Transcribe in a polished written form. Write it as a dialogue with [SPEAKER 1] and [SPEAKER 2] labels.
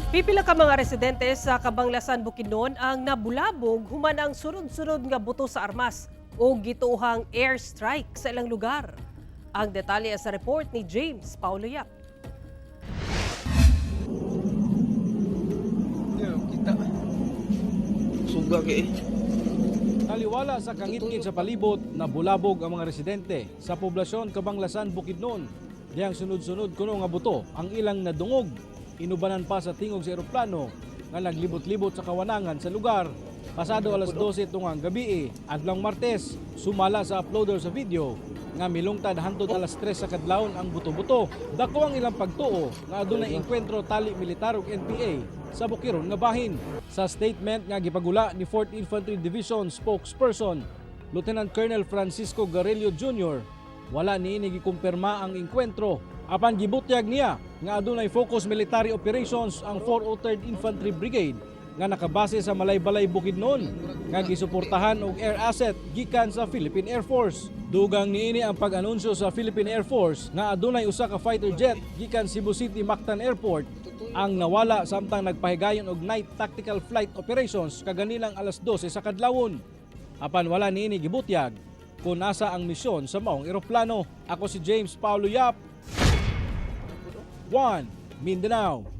[SPEAKER 1] Pipila ka mga residente sa Cabanglasan, Bukidnon ang nabulabog human ang sunod-sunod nga buto sa armas o gituhang airstrike sa ilang lugar. Ang detalye sa report ni James Paulo Yap.
[SPEAKER 2] Kita suga kay
[SPEAKER 3] Taliwala sa kangit-ngit sa palibot, nabulabog ang mga residente sa poblasyon Cabanglasan, Bukidnon. Diyang sunod-sunod kuno nga buto ang ilang nadungog. Inubanan pa sa tingog sa eroplano nga naglibot-libot sa kawanangan sa lugar. Pasado alas 12 tungang gabi, adlong Martes, sumala sa uploader sa video nga milungtad hantod alas 3 sa kadlawon ang buto-buto. Dako ang ilang pagtuo nga adunay engkwentro tali militar ug NPA sa bukiron nga bahin. Sa statement nga gipagula ni 4th Infantry Division spokesperson Lieutenant Colonel Francisco Garello Jr., wala niini gikumpirma ang engkwentro. Apan gibutyag niya nga adunay focus military operations ang 403rd Infantry Brigade nga nakabase sa Malaybalay, Bukidnon nga gisuportahan og air asset gikan sa Philippine Air Force. Dugang niini ang pag-anunsyo sa Philippine Air Force nga adunay usa ka fighter jet gikan Cebu City Mactan Airport ang nawala samtang nagpahigayon og night tactical flight operations kaganilang alas 12 sa kadlawon. Apan wala niini gibutyag kung nasa ang misyon sa maong eroplano. Ako si James Paulo Yap, 1 Mindanao.